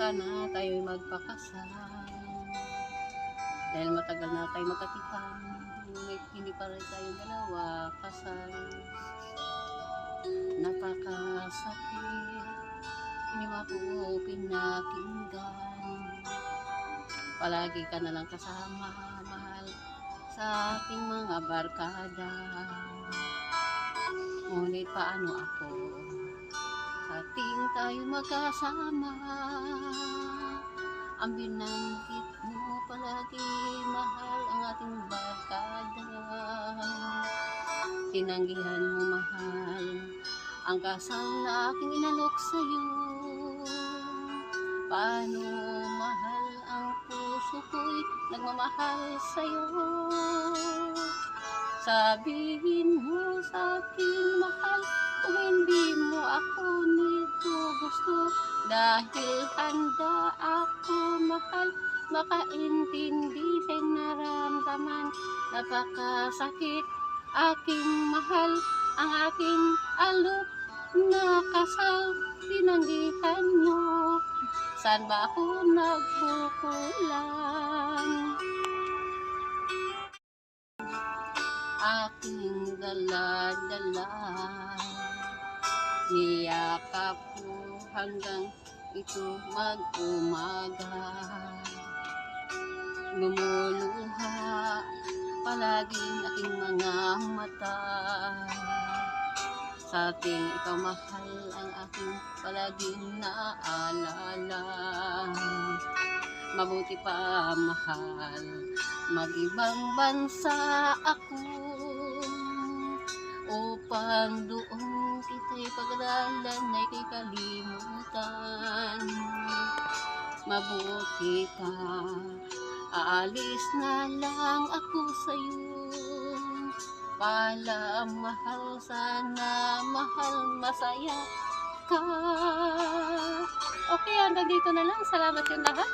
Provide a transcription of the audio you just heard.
Sana tayo'y magpakasal. Dahil matagal na tayo magkatipan, hindi pa rin tayong dalawa kasal. Napakasakit, hindi mo ako pinakinggan. Palagi ka na lang kasama, mahal, sa ating mga barkada. Ngunit paano ako? Sa ating tayo magkasama, ang binanggit mo palagi, mahal, ang ating barkada. Tinanggihan mo, mahal, ang kasal na aking inalok sa'yo. Paano, mahal, ang puso ko'y nagmamahal sa'yo? Sabihin mo sa'kin, mahal, kung hindi mo ako nito gusto, dahil handa ako, mahal, makaintindi sa nararamdaman. Napakasakit, aking mahal, ang aking alok na kasal, tinanggihan mo. Saan ba ako nagkukulang? Aking dala-dala, niyakap ko hanggang ito mag-umaga. Lumuluha palaging aking mga mata. Sa ating ikaw, mahal, ang aking palaging naalala. Mabuti pa, mahal, mag-ibang bansa ako, upang doon kita'y pag-aralan ay kay kalimutan. Mabuti pa, aalis na lang ako sa'yo. Paalam, mahal, sana, mahal, masaya ka. Okay, hanggang dito na lang. Salamat yung lahat.